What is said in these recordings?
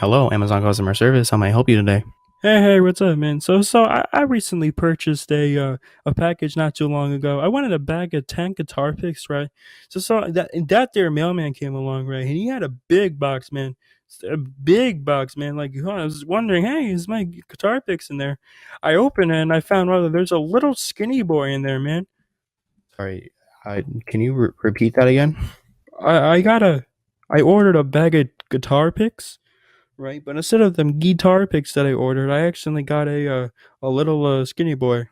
Hello, Amazon customer service. How may I help you today? Hey, what's up, man? I recently purchased a package not too long ago. I wanted a bag of 10 guitar picks, right? That there mailman came along, right? And he had a big box, man. A big box, man. Like, I was wondering, hey, is my guitar picks in there? I opened it and I found out that there's a little skinny boy in there, man. Sorry, can you repeat that again? I ordered a bag of guitar picks. Right, but instead of them guitar picks that I ordered, I actually got a little skinny boy.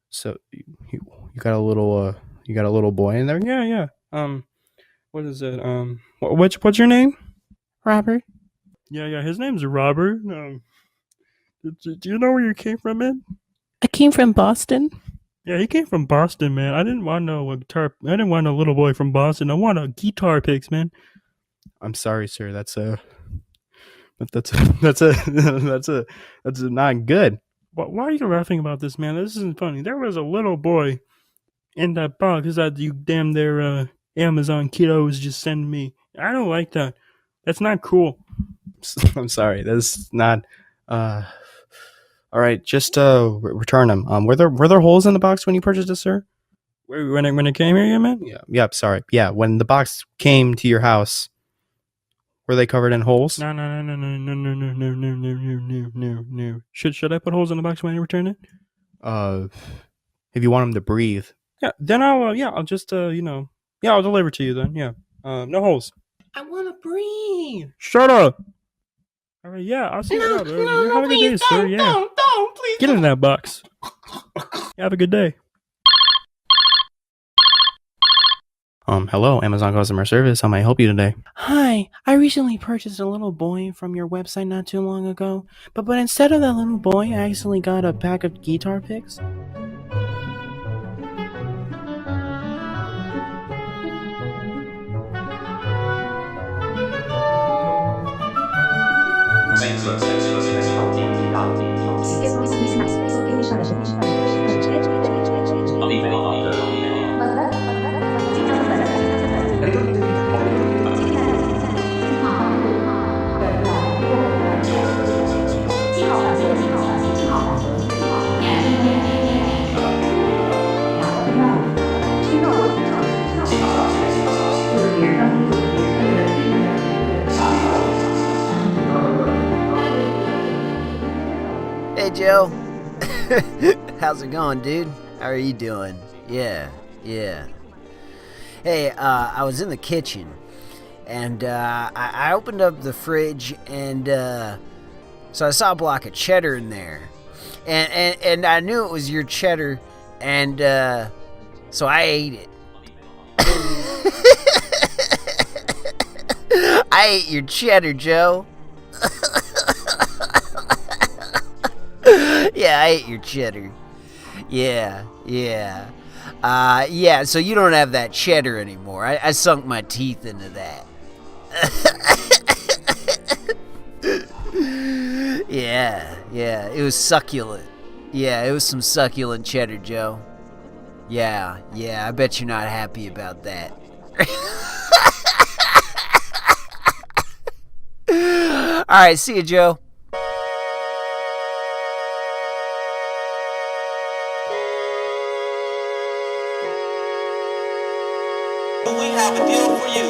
So you got a little boy in there? Yeah. What is it? What's your name? Robert. Yeah. His name's Robert. Do you know where you came from, man? I came from Boston. Yeah, he came from Boston, man. I didn't want no guitar. I didn't want a little boy from Boston. I want a guitar picks, man. I'm sorry, sir. That's not good. Why are you laughing about this, man? This isn't funny. There was a little boy in that box that you damn their Amazon kiddos just send me. I don't like that. That's not cool. I'm sorry. That's not. All right, just return them. Were there holes in the box when you purchased it, sir? When it came here, man? Yeah. Sorry. Yeah, when the box came to your house. Were they covered in holes? No. Should I put holes in the box when I return it? If you want them to breathe. Yeah, then I'll just I'll deliver to you then. Yeah. No holes. I want to breathe. Shut up. All right, yeah, I'll see you out. You have a good day, sir. Yeah. Don't, please. Get in that box. Have a good day. Hello, Amazon customer service. How may I help you today? Hi, I recently purchased a little boy from your website not too long ago, but instead of that little boy, I actually got a pack of guitar picks. Hey Joe, how's it going, dude? How are you doing? Yeah. Hey, I was in the kitchen, and I opened up the fridge, and so I saw a block of cheddar in there, and I knew it was your cheddar, and so I ate it. I ate your cheddar, Joe. Yeah, I ate your cheddar. Yeah, so you don't have that cheddar anymore. I sunk my teeth into that. Yeah, it was succulent. Yeah, it was some succulent cheddar, Joe. Yeah, I bet you're not happy about that. Alright, see you, Joe. We have a deal for you.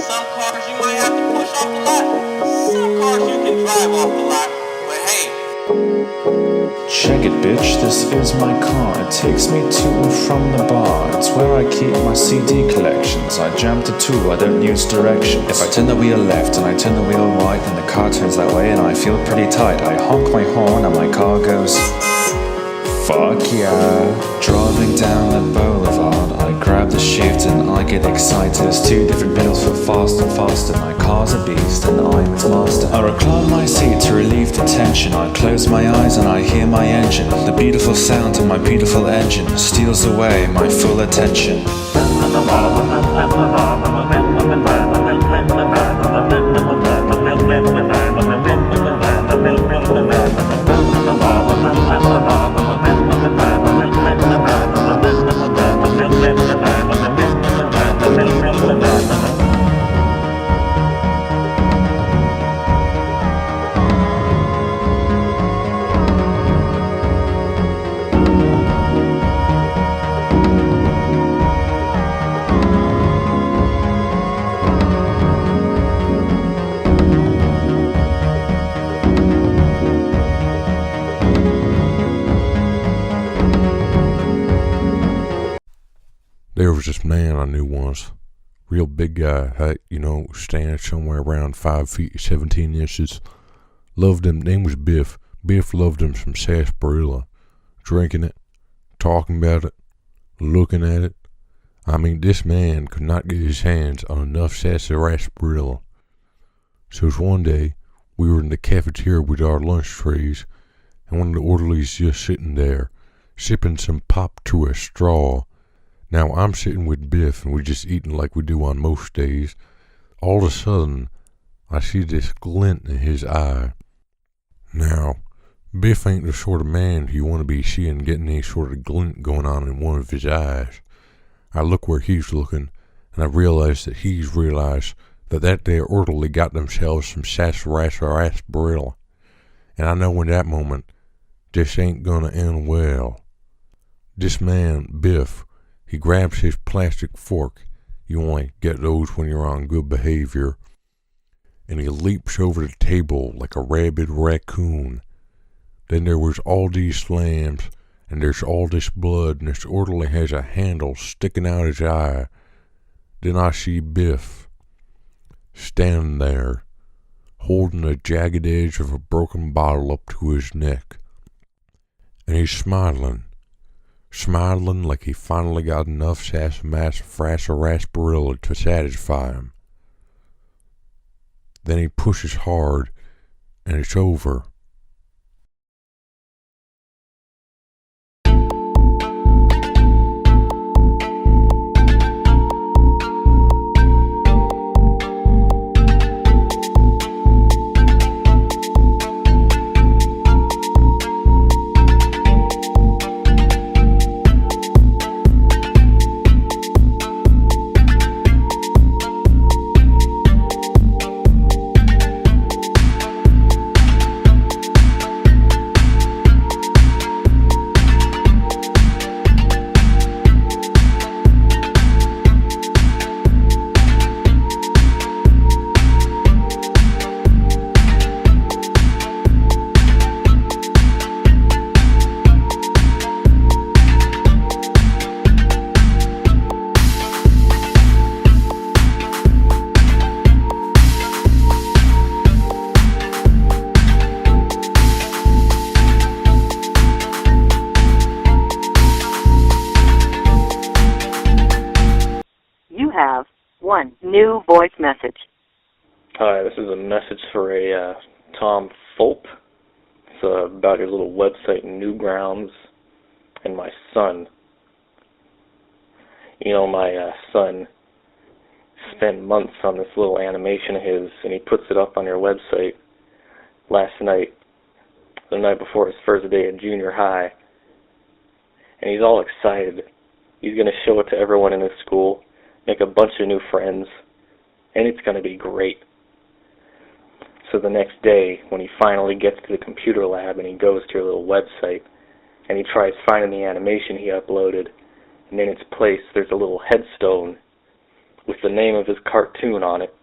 Some cars you might have to push off the lot. Some cars you can drive off the lot. But hey. Check it, bitch, this is my car. It takes me to and from the bar. It's where I keep my CD collections. I jam to two, I don't use directions. If I turn the wheel left and I turn the wheel right, then the car turns that way and I feel pretty tight. I honk my horn and my car goes, fuck yeah. Driving down the boulevard, I grab the shift and I get excited. There's two different pedals for fast and faster. My car's a beast and I'm its master. I recline my seat to relieve the tension. I close my eyes and I hear my engine. The beautiful sound of my beautiful engine steals away my full attention. this man I knew once. Real big guy, standing somewhere around 5 feet 17 inches. Loved him. Name was Biff. Biff loved him some sarsaparilla. Drinking it, talking about it, looking at it. I mean, this man could not get his hands on enough sarsaparilla. So one day, we were in the cafeteria with our lunch trays, and one of the orderlies just sitting there, sipping some pop through a straw. Now, I'm sitting with Biff, and we're just eating like we do on most days. All of a sudden, I see this glint in his eye. Now, Biff ain't the sort of man you want to be seeing getting any sort of glint going on in one of his eyes. I look where he's looking, and I realize that he's realized that there orderly got themselves some sarsparilla. And I know in that moment, this ain't gonna end well. This man, Biff, he grabs his plastic fork. You only get those when you're on good behavior. And he leaps over the table like a rabid raccoon. Then there was all these slams, and there's all this blood, and this orderly has a handle sticking out his eye. Then I see Biff standing there, holding the jagged edge of a broken bottle up to his neck. And he's smiling like he finally got enough sarsaparilla to satisfy him. Then he pushes hard, and it's over. have one new voice message. Hi, this is a message for a Tom Fulp. It's about his little website, Newgrounds, and my son. You know, my son spent months on this little animation of his, and he puts it up on your website last night, the night before his first day at junior high. And he's all excited. He's going to show it to everyone in his school, make a bunch of new friends, and it's going to be great. So the next day, when he finally gets to the computer lab and he goes to your little website, and he tries finding the animation he uploaded, and in its place there's a little headstone with the name of his cartoon on it,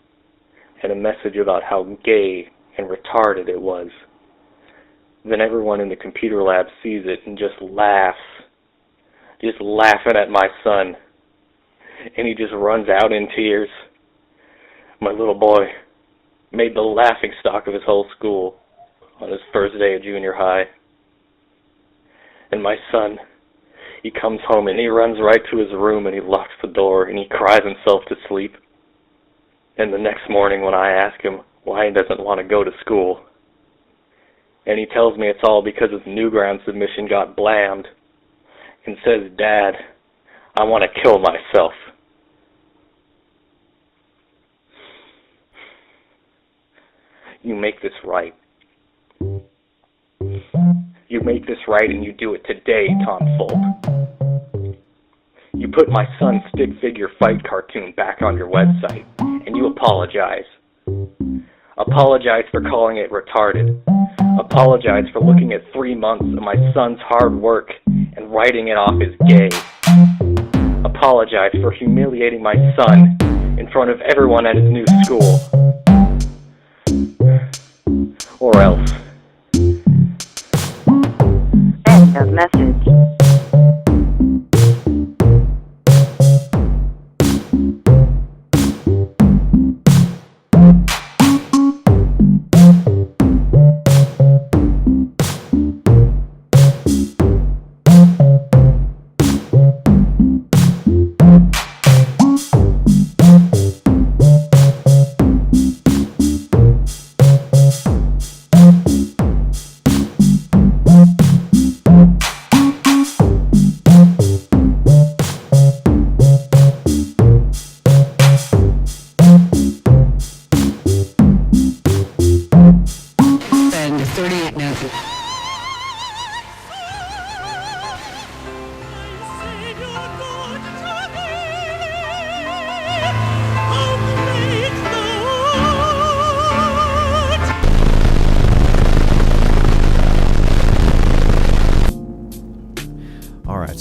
and a message about how gay and retarded it was. Then everyone in the computer lab sees it and just laughs, just laughing at my son. And he just runs out in tears. My little boy made the laughing stock of his whole school on his first day of junior high. And my son, he comes home and he runs right to his room and he locks the door and he cries himself to sleep. And the next morning when I ask him why he doesn't want to go to school, and he tells me it's all because his Newgrounds submission got blammed, and says, "Dad, I want to kill myself." You make this right. You make this right, and you do it today, Tom Fulp. You put my son's stick figure fight cartoon back on your website, and you apologize. Apologize for calling it retarded. Apologize for looking at 3 months of my son's hard work and writing it off as gay. Apologize for humiliating my son in front of everyone at his new school. Or else. End of message.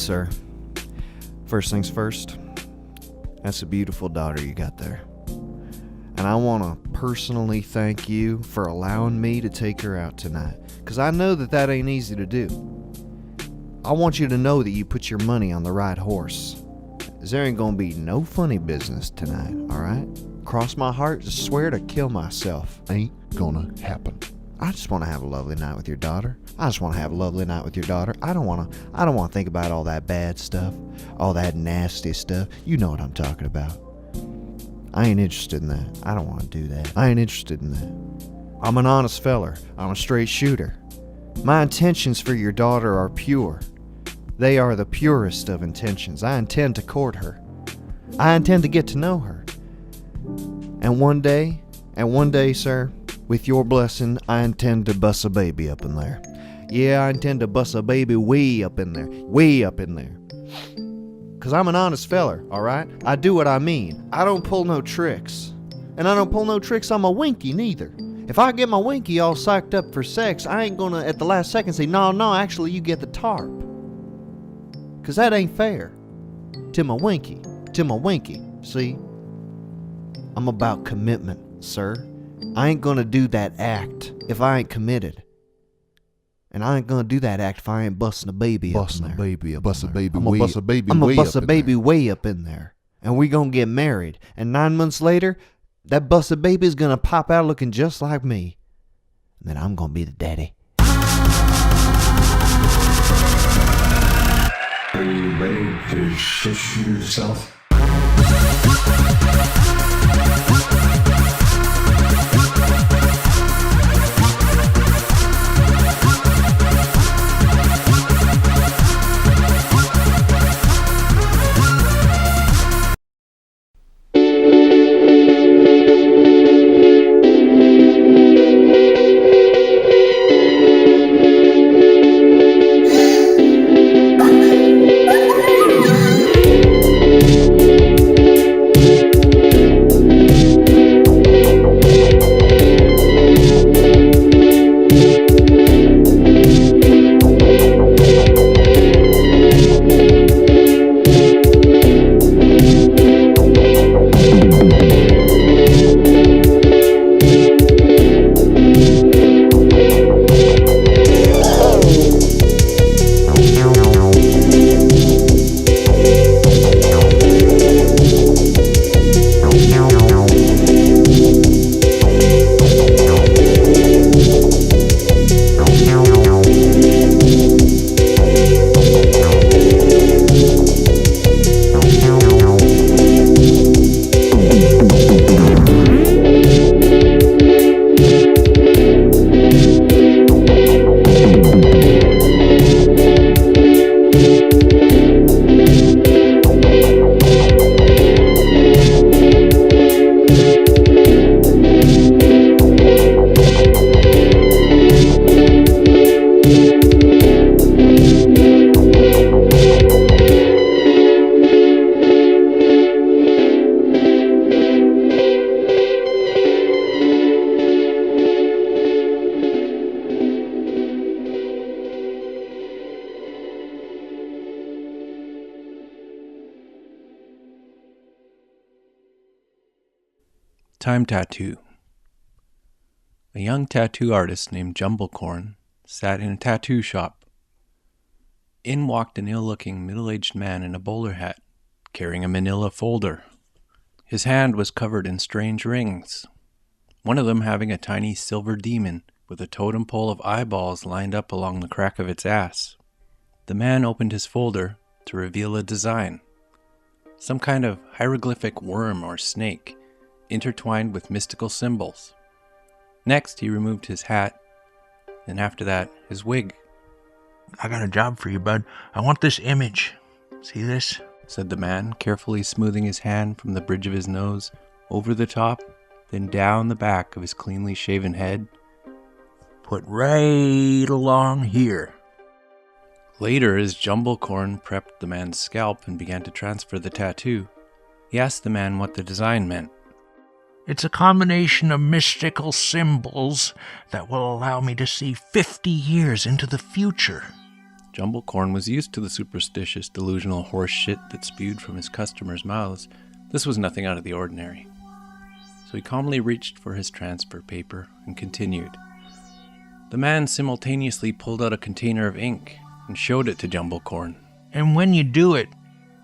sir. First things first, that's a beautiful daughter you got there. And I want to personally thank you for allowing me to take her out tonight, because I know that ain't easy to do. I want you to know that you put your money on the right horse. There ain't gonna be no funny business tonight, alright? Cross my heart, just swear to kill myself. Ain't gonna happen. I just want to have a lovely night with your daughter. I just want to have a lovely night with your daughter. I don't want to think about all that bad stuff, all that nasty stuff. You know what I'm talking about. I ain't interested in that. I don't want to do that. I ain't interested in that. I'm an honest feller. I'm a straight shooter. My intentions for your daughter are pure. They are the purest of intentions. I intend to court her. I intend to get to know her. And one day, sir, with your blessing, I intend to bust a baby up in there. Yeah, I intend to bust a baby way up in there. Way up in there. Because I'm an honest feller, alright? I do what I mean. I don't pull no tricks. And I don't pull no tricks on my winky neither. If I get my winky all psyched up for sex, I ain't gonna at the last second say, no, actually you get the tarp. Because that ain't fair. To my winky. See? I'm about commitment, sir. I ain't gonna do that act if I ain't committed. And I ain't gonna do that act if I ain't busting a baby up in there. Bust a baby I'm gonna bust a baby way up in there. And we gonna get married. And 9 months later, that busted baby is gonna pop out looking just like me. And then I'm gonna be the daddy. Are you ready to shush yourself? Time tattoo. A young tattoo artist named Jumblecorn sat in a tattoo shop. In walked an ill-looking, middle-aged man in a bowler hat, carrying a manila folder. His hand was covered in strange rings, one of them having a tiny silver demon with a totem pole of eyeballs lined up along the crack of its ass. The man opened his folder to reveal a design. Some kind of hieroglyphic worm or snake, intertwined with mystical symbols. Next, he removed his hat, and after that, his wig. "I got a job for you, bud. I want this image. See this?" said the man, carefully smoothing his hand from the bridge of his nose, over the top, then down the back of his cleanly shaven head. "Put right along here." Later, as Jumblecorn prepped the man's scalp and began to transfer the tattoo, he asked the man what the design meant. "It's a combination of mystical symbols that will allow me to see 50 years into the future." Jumblecorn was used to the superstitious, delusional horse shit that spewed from his customers' mouths. This was nothing out of the ordinary. So he calmly reached for his transfer paper and continued. The man simultaneously pulled out a container of ink and showed it to Jumblecorn. And when you do it,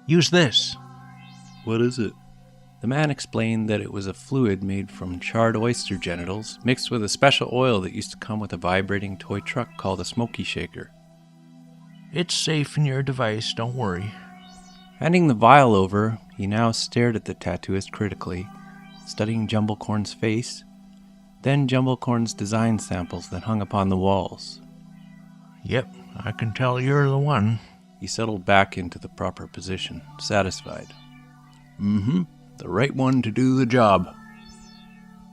use this. What is it? The man explained that it was a fluid made from charred oyster genitals mixed with a special oil that used to come with a vibrating toy truck called a smoky shaker. It's safe in your device, don't worry. Handing the vial over, he now stared at the tattooist critically, studying Jumblecorn's face, then Jumblecorn's design samples that hung upon the walls. Yep, I can tell you're the one. He settled back into the proper position, satisfied. The right one to do the job.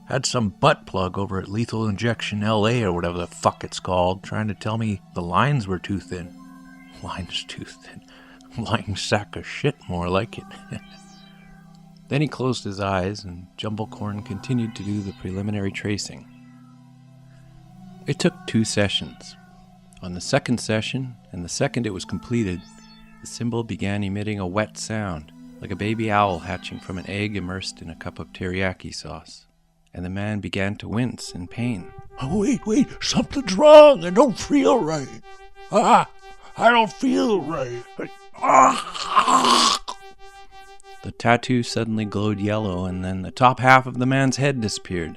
Had some butt plug over at Lethal Injection LA or whatever the fuck it's called, trying to tell me the lines were too thin. Lines too thin. Lying sack of shit, more like it. Then he closed his eyes and Jumblecorn continued to do the preliminary tracing. It took 2 sessions. On the second session, and the second it was completed, the symbol began emitting a wet sound, like a baby owl hatching from an egg immersed in a cup of teriyaki sauce, and the man began to wince in pain. Oh, wait, something's wrong. I don't feel right. I don't feel right. The tattoo suddenly glowed yellow, and then the top half of the man's head disappeared.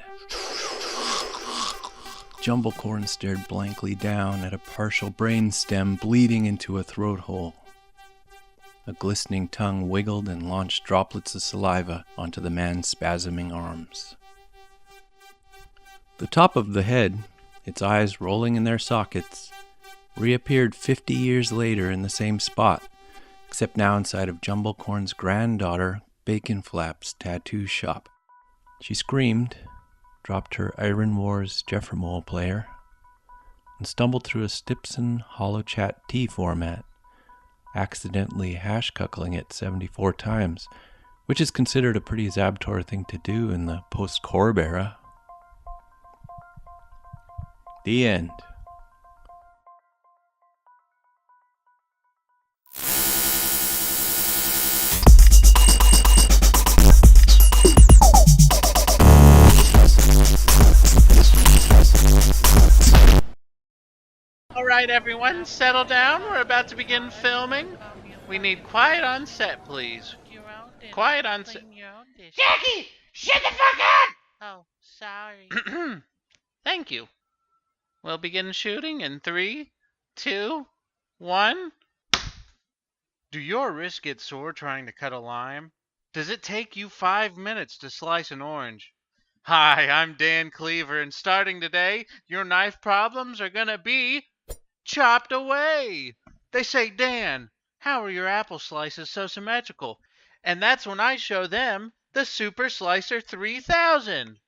Jumblecorn stared blankly down at a partial brain stem bleeding into a throat hole. A glistening tongue wiggled and launched droplets of saliva onto the man's spasming arms. The top of the head, its eyes rolling in their sockets, reappeared 50 years later in the same spot, except now inside of Jumblecorn's granddaughter, Bacon Flap's tattoo shop. She screamed, dropped her Iron Wars Jeffremole player, and stumbled through a Stipson HoloChat T format, accidentally hash-cuckling it 74 times, which is considered a pretty Zabtor thing to do in the post-Corb era. The end. Alright everyone, settle down. We're about to begin filming. We need quiet on set, please. Quiet on set. Jackie! Shut the fuck up! Oh, sorry. Thank you. We'll begin shooting in 3, 2, 1. Do your wrists get sore trying to cut a lime? Does it take you 5 minutes to slice an orange? Hi, I'm Dan Cleaver, and starting today, your knife problems are gonna be chopped away. They say, Dan, how are your apple slices so symmetrical? And that's when I show them the Superslicer 3000.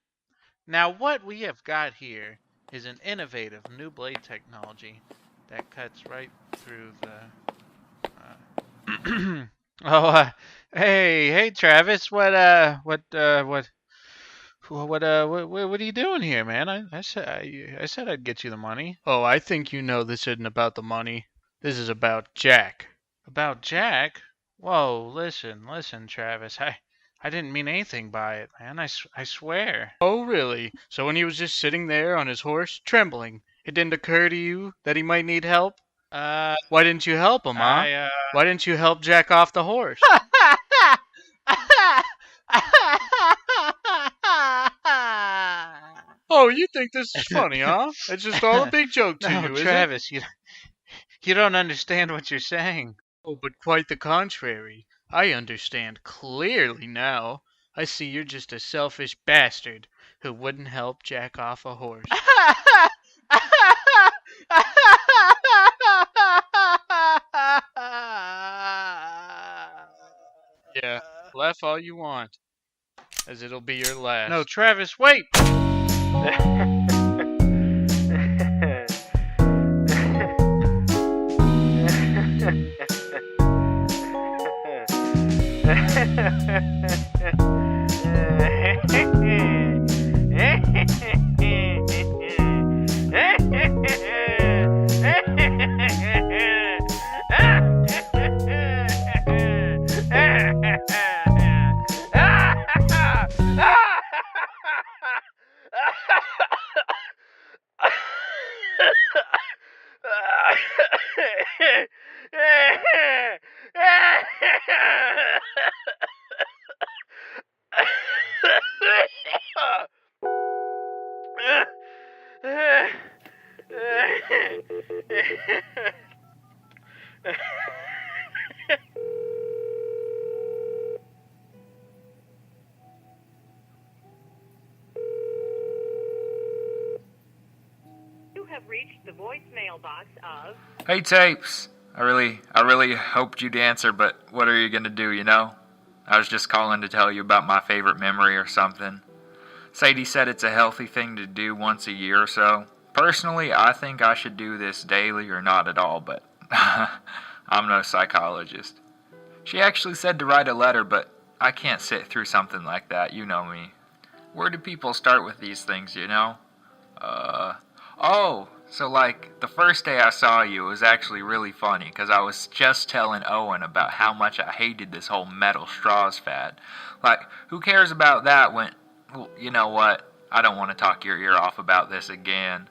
Now what we have got here is an innovative new blade technology that cuts right through the hey Travis, what are you doing here, man? I said I'd get you the money. Oh, I think you know this isn't about the money. This is about Jack. About Jack? Whoa, listen, Travis. I didn't mean anything by it, man. I swear. Oh, really? So when he was just sitting there on his horse, trembling, it didn't occur to you that he might need help? Why didn't you help him, huh? Why didn't you help Jack off the horse? Oh, you think this is funny, huh? It's just all a big joke to you, is Travis, it? You don't understand what you're saying. Oh, but quite the contrary. I understand clearly now. I see you're just a selfish bastard who wouldn't help Jack off a horse. Yeah, laugh all you want, as it'll be your last. No, Travis, wait! reached the voicemail box of... Hey, Tapes. I really hoped you'd answer, but what are you gonna do, you know? I was just calling to tell you about my favorite memory or something. Sadie said it's a healthy thing to do once a year or so. Personally, I think I should do this daily or not at all, but I'm no psychologist. She actually said to write a letter, but I can't sit through something like that, you know me. Where do people start with these things, you know? So like, the first day I saw you was actually really funny, because I was just telling Owen about how much I hated this whole metal straws fad. Like, who cares about that when, well, you know what? I don't want to talk your ear off about this again.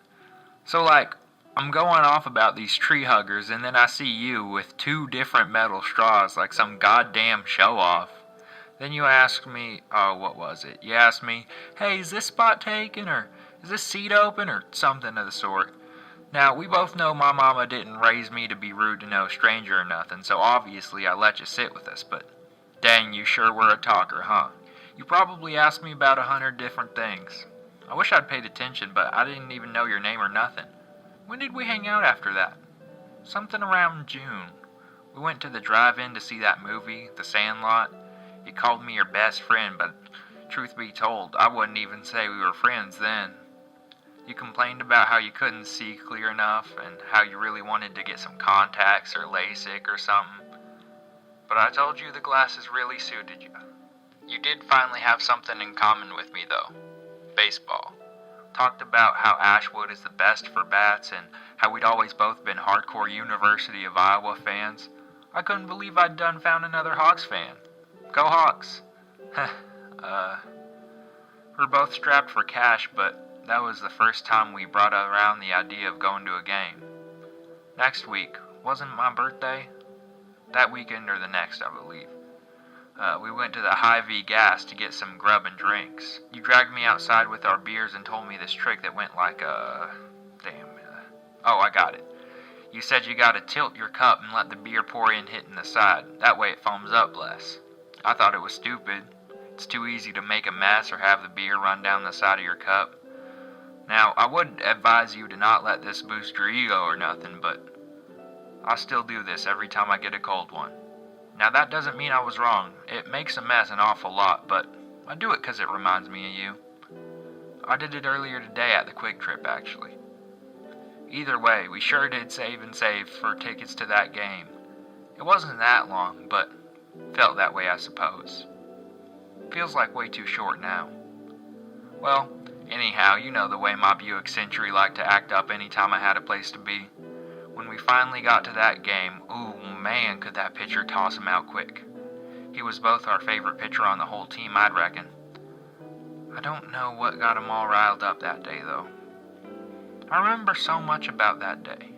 So like, I'm going off about these tree huggers, and then I see you with 2 different metal straws like some goddamn show-off. Then you asked me, what was it? You asked me, hey, is this spot taken, or is this seat open, or something of the sort. Now, we both know my mama didn't raise me to be rude to no stranger or nothing, so obviously I let you sit with us, but dang, you sure were a talker, huh? You probably asked me about 100 different things. I wish I'd paid attention, but I didn't even know your name or nothing. When did we hang out after that? Something around June. We went to the drive-in to see that movie, The Sandlot. You called me your best friend, but truth be told, I wouldn't even say we were friends then. You complained about how you couldn't see clear enough and how you really wanted to get some contacts or LASIK or something. But I told you the glasses really suited you. You did finally have something in common with me, though. Baseball. Talked about how Ashwood is the best for bats and how we'd always both been hardcore University of Iowa fans. I couldn't believe I'd done found another Hawks fan. Go Hawks! We're both strapped for cash, but that was the first time we brought around the idea of going to a game. Next week, wasn't my birthday? That weekend or the next, I believe. We went to the Hy-Vee gas to get some grub and drinks. You dragged me outside with our beers and told me this trick that went like, oh, I got it. You said you gotta tilt your cup and let the beer pour in hitting the side. That way it foams up less. I thought it was stupid. It's too easy to make a mess or have the beer run down the side of your cup. Now, I would advise you to not let this boost your ego or nothing, but I still do this every time I get a cold one. Now, that doesn't mean I was wrong. It makes a mess an awful lot, but I do it because it reminds me of you. I did it earlier today at the Quick Trip, actually. Either way, we sure did save for tickets to that game. It wasn't that long, but felt that way, I suppose. Feels like way too short now. Well, anyhow, you know the way my Buick Century liked to act up anytime I had a place to be. When we finally got to that game, ooh man, could that pitcher toss him out quick. He was both our favorite pitcher on the whole team, I'd reckon. I don't know what got him all riled up that day, though. I remember so much about that day.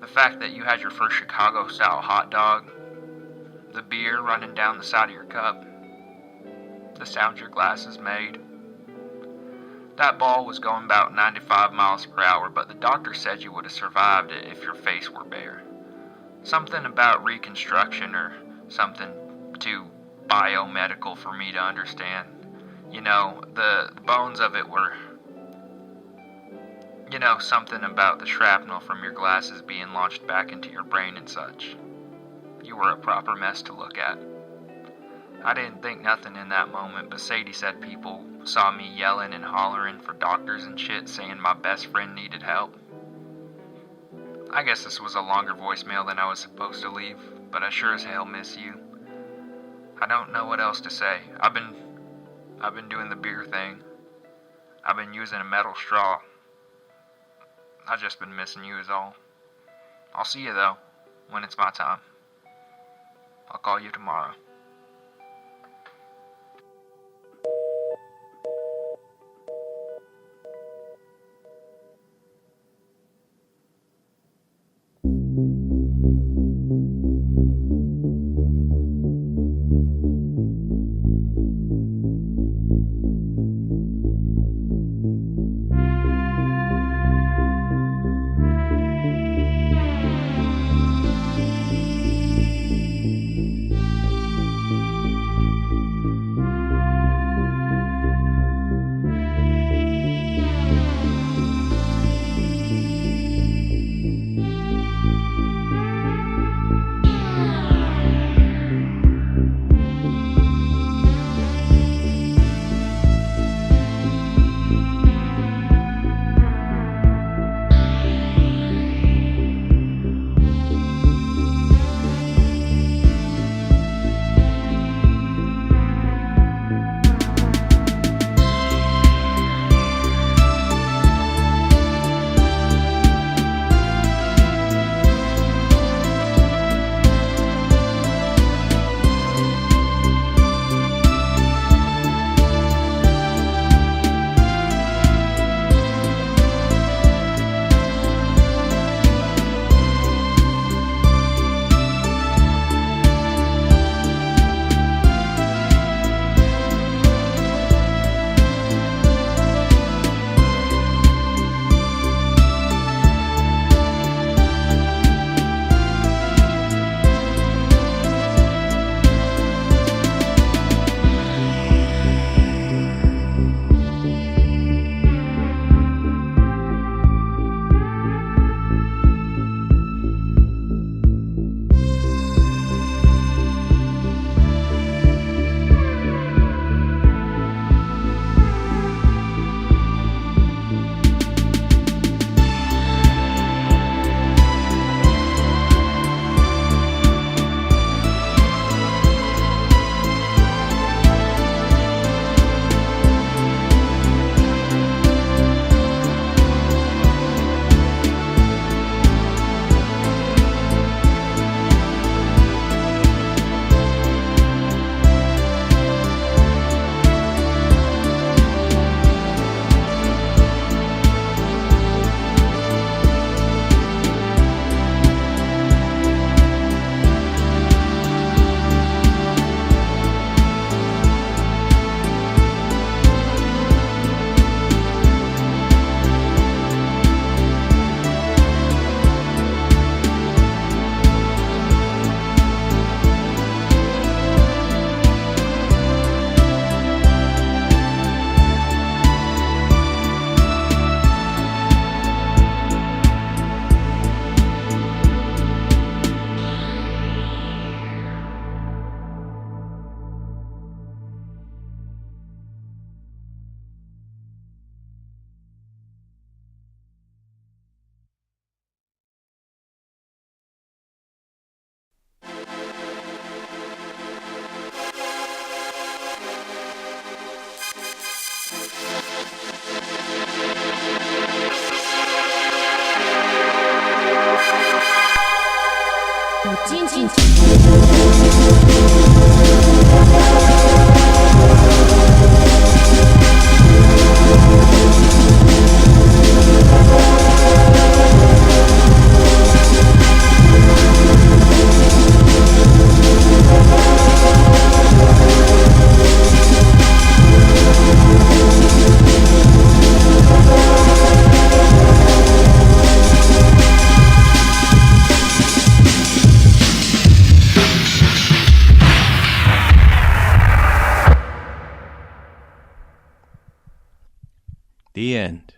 The fact that you had your first Chicago-style hot dog, the beer running down the side of your cup, the sound your glasses made. That ball was going about 95 miles per hour, but the doctor said you would have survived it if your face were bare. Something about reconstruction or something too biomedical for me to understand. You know, the bones of it were... You know, something about the shrapnel from your glasses being launched back into your brain and such. You were a proper mess to look at. I didn't think nothing in that moment, but Sadie said people saw me yelling and hollering for doctors and shit, saying my best friend needed help. I guess this was a longer voicemail than I was supposed to leave, but I sure as hell miss you. I don't know what else to say. I've been doing the beer thing. I've been using a metal straw. I've just been missing you is all. I'll see you though, when it's my time. I'll call you tomorrow. The end.